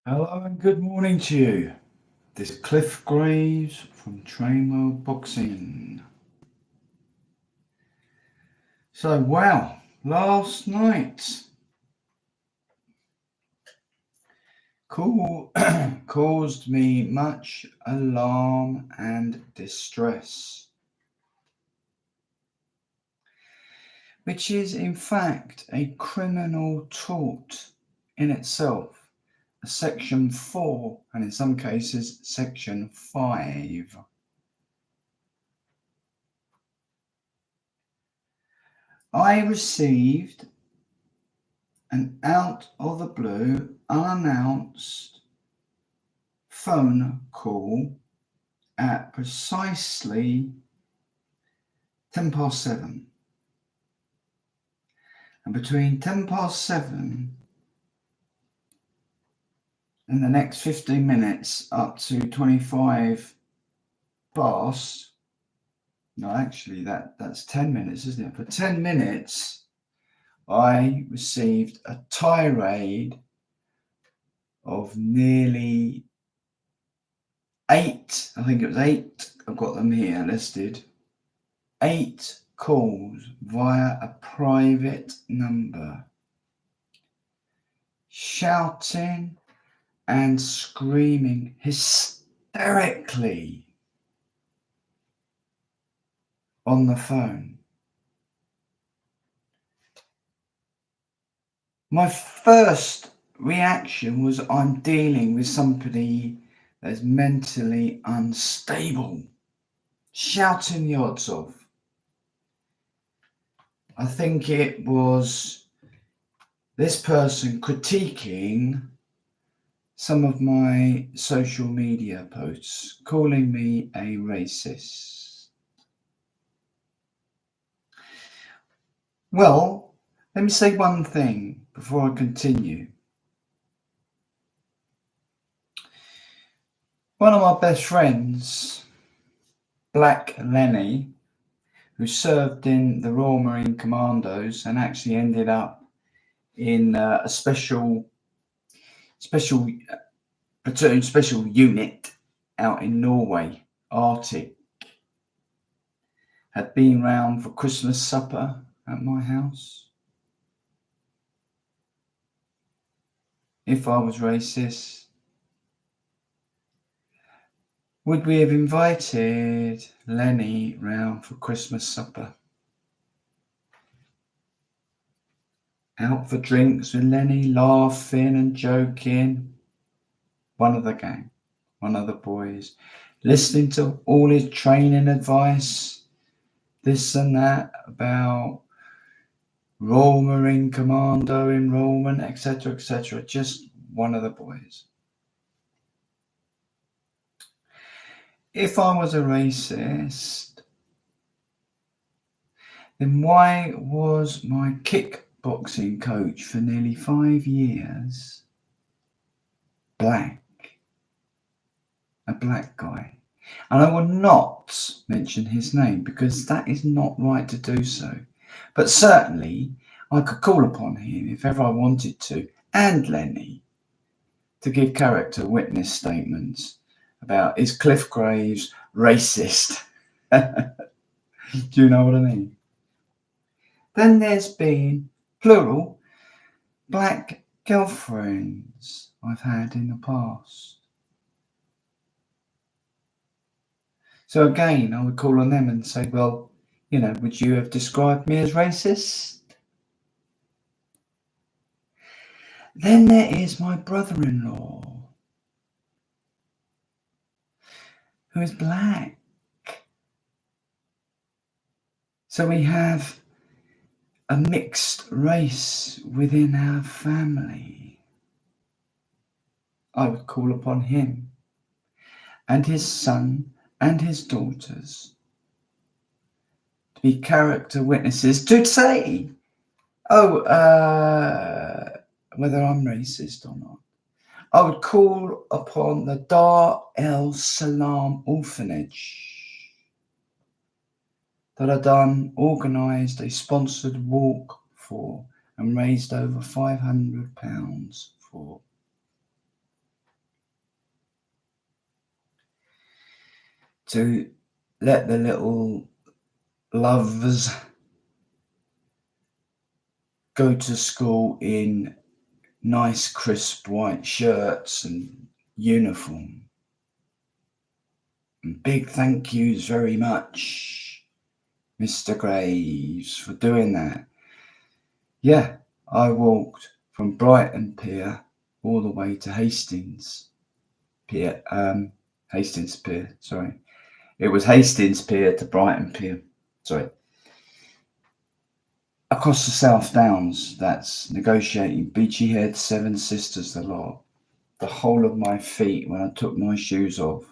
Hello and good morning to you. This is Cliff Graves from Trainwell Boxing. So, wow, last night caused me much alarm and distress, which is in fact a criminal tort in itself. Section 4 and in some cases Section 5. I received an out of the blue, unannounced phone call at precisely 7:10. And between 7:10 and the next 15 minutes up to 25 past, no, actually that's 10 minutes, isn't it? For 10 minutes, I received a tirade of nearly 8, I think it was 8, I've got them here listed, 8 calls via a private number, shouting and screaming hysterically on the phone. My first reaction was I'm dealing with somebody that's mentally unstable, shouting the odds off. I think it was this person critiquing some of my social media posts, calling me a racist. Well, let me say one thing before I continue. One of my best friends, Black Lenny, who served in the Royal Marine Commandos and actually ended up in a special platoon, special unit out in Norway, Arctic, had been round for Christmas supper at my house. If I was racist, would we have invited Lenny round for Christmas supper? Out for drinks with Lenny, laughing and joking. One of the gang, one of the boys, listening to all his training advice, this and that about Royal Marine Commando enrollment, etc., etc. Just one of the boys. If I was a racist, then why was my kickboxing coach for nearly 5 years black? A black guy. And I will not mention his name because that is not right to do so. But certainly I could call upon him if ever I wanted to, and Lenny, to give character witness statements about is Cliff Graves racist? Do you know what I mean? Then there's been, plural, black girlfriends I've had in the past. So again, I would call on them and say, well, you know, would you have described me as racist? Then there is my brother-in-law, who is black. So we have a mixed race within our family. I would call upon him and his son and his daughters to be character witnesses to say, whether I'm racist or not. I would call upon the Dar el Salam orphanage that I organised a sponsored walk for and raised over £500 for. to let the little loves go to school in nice crisp white shirts and uniform. And big thank yous very much, Mr. Graves, for doing that. Yeah, I walked from Brighton Pier all the way to Hastings Pier. Hastings Pier, sorry. It was Hastings Pier to Brighton Pier. Sorry. Across the South Downs, that's negotiating Beachy Head, Seven Sisters, the lot. The whole of my feet, when I took my shoes off,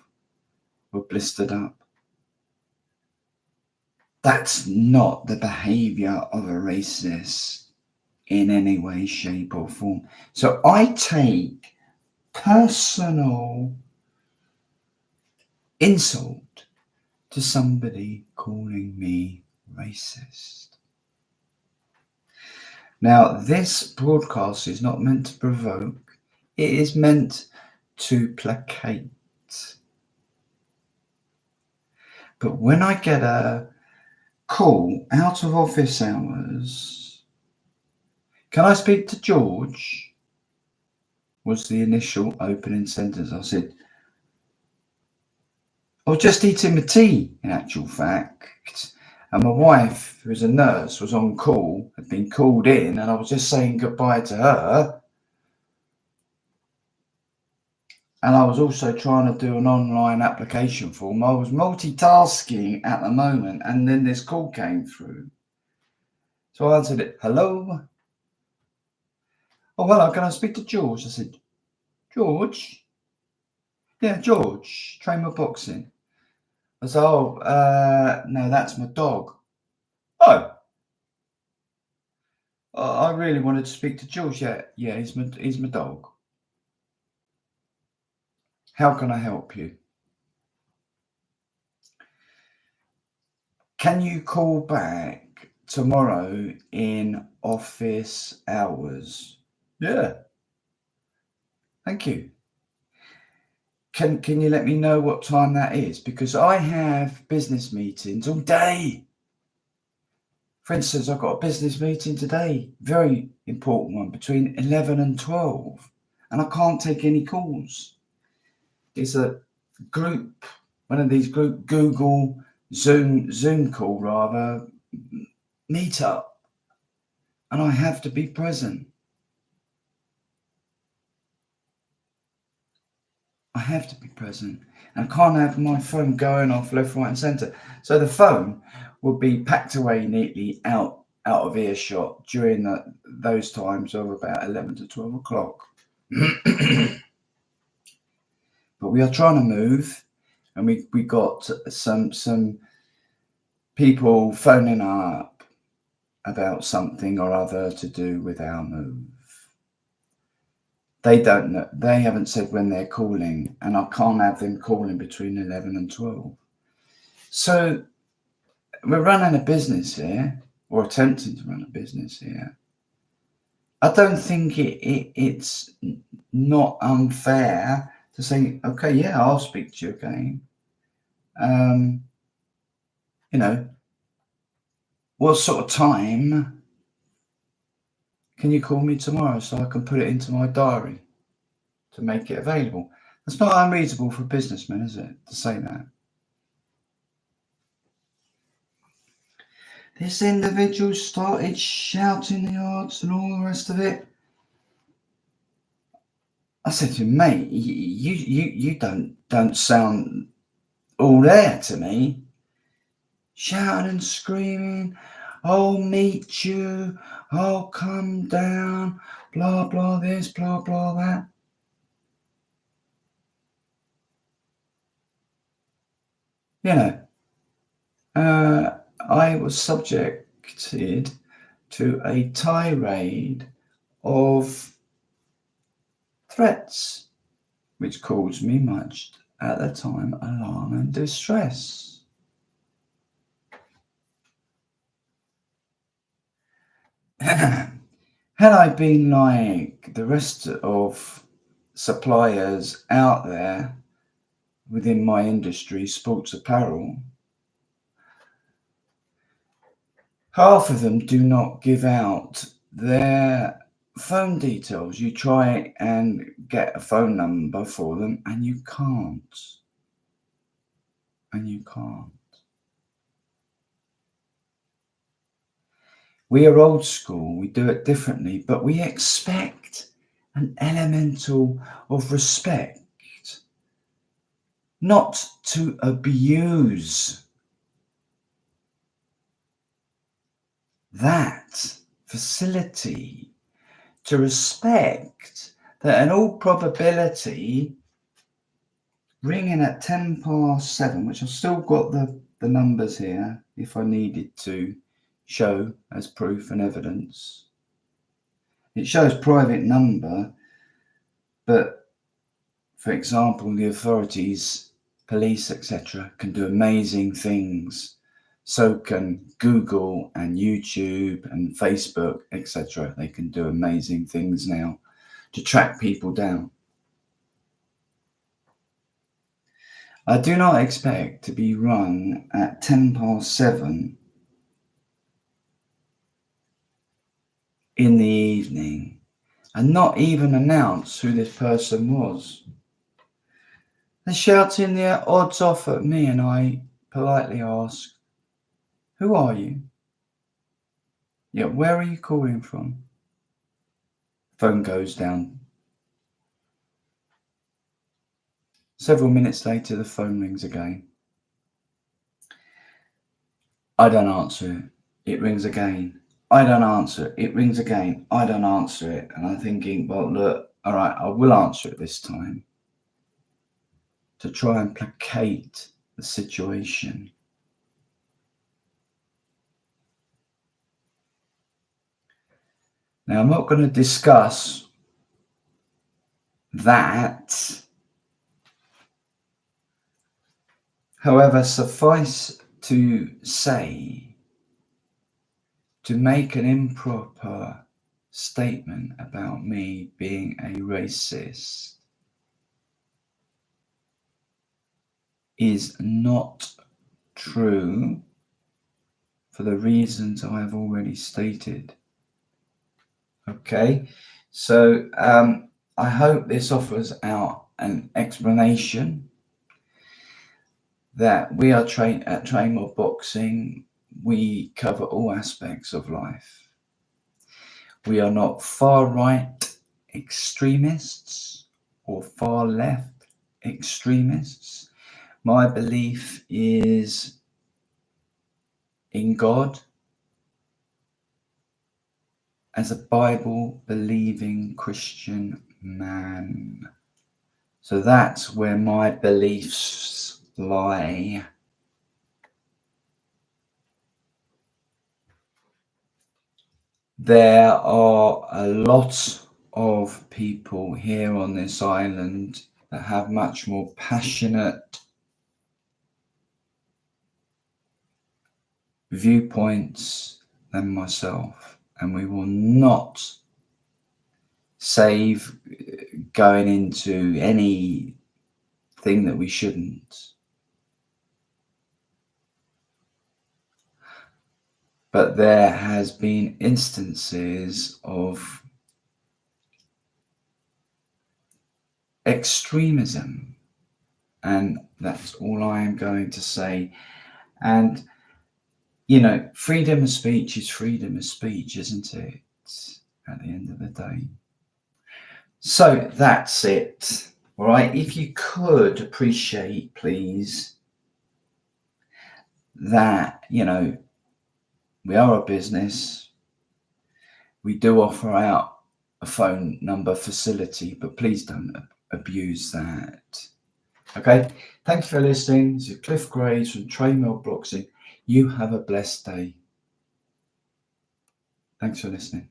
were blistered up. That's not the behaviour of a racist in any way, shape, or form. So I take personal insult to somebody calling me racist. Now, this broadcast is not meant to provoke, it is meant to placate. But when I get a call out of office hours, can I speak to George? Was the initial opening sentence. I said, I was just eating my tea, in actual fact. And my wife, who's a nurse, was on call, had been called in, and I was just saying goodbye to her. And I was also trying to do an online application form. I was multitasking at the moment, and then this call came through. So I answered it, hello? Oh, hello, can I speak to George? I said, George? Yeah, George, Trainwell Boxing. I said, no, that's my dog. Oh, I really wanted to speak to George. Yeah, he's my dog. How can I help you? Can you call back tomorrow in office hours? Yeah. Thank you. Can you let me know what time that is? Because I have business meetings all day. For instance, I've got a business meeting today, very important one, between 11 and 12, and I can't take any calls. It's a group, one of these group Google Zoom call rather, meetup, and I have to be present. I have to be present, and I can't have my phone going off left, right, and centre. So the phone will be packed away neatly out of earshot during those times of about 11 to 12 o'clock. But we are trying to move, and we got some people phoning up about something or other to do with our move. They don't know. They haven't said when they're calling, and I can't have them calling between 11 and 12. So we're running a business here, or attempting to run a business here. I don't think it's not unfair to say, okay, yeah, I'll speak to you again. What sort of time can you call me tomorrow so I can put it into my diary to make it available? That's not unreasonable for a businessman, is it, to say that? This individual started shouting the odds and all the rest of it. I said to him, mate, you don't sound all there to me. Shouting and screaming, I'll meet you, I'll come down, blah, blah, this, blah, blah, that. I was subjected to a tirade of threats, which caused me much, at the time, alarm and distress. Had I been like the rest of suppliers out there, within my industry, sports apparel, half of them do not give out their phone details. You try and get a phone number for them and you can't. And you can't. We are old school, we do it differently, but we expect an elemental of respect, not to abuse that facility, to respect that in all probability, ringing at 7:10, which I've still got the numbers here if I needed to show as proof and evidence. It shows private number, but for example, the authorities, police, etc., can do amazing things. So can Google and YouTube and Facebook, etc. They can do amazing things now to track people down. I do not expect to be rung at 7:10 in the evening and not even announce who this person was. They're shouting their odds off at me, and I politely ask, "Who are you? Yeah, where are you calling from?" Phone goes down. Several minutes later, the phone rings again. I don't answer it. It rings again. I don't answer it. It rings again. I don't answer it. And I'm thinking, well, look, all right, I will answer it this time to try and placate the situation. Now, I'm not going to discuss that. However, suffice to say, to make an improper statement about me being a racist is not true for the reasons I have already stated. Okay, so I hope this offers out an explanation that we are trained at Trainwell Boxing. We cover all aspects of life. We are not far right extremists or far left extremists. My belief is in God as a Bible-believing Christian man. So that's where my beliefs lie. There are a lot of people here on this island that have much more passionate viewpoints than myself, and we will not save going into anything that we shouldn't. But there has been instances of extremism, and that's all I am going to say. And you know, freedom of speech is freedom of speech, isn't it? At the end of the day. So that's it. All right. If you could appreciate, please, that, you know, we are a business. We do offer out a phone number facility, but please don't abuse that. Okay. Thank you for listening. This is Cliff Graves from Trainwell Boxing. You have a blessed day. Thanks for listening.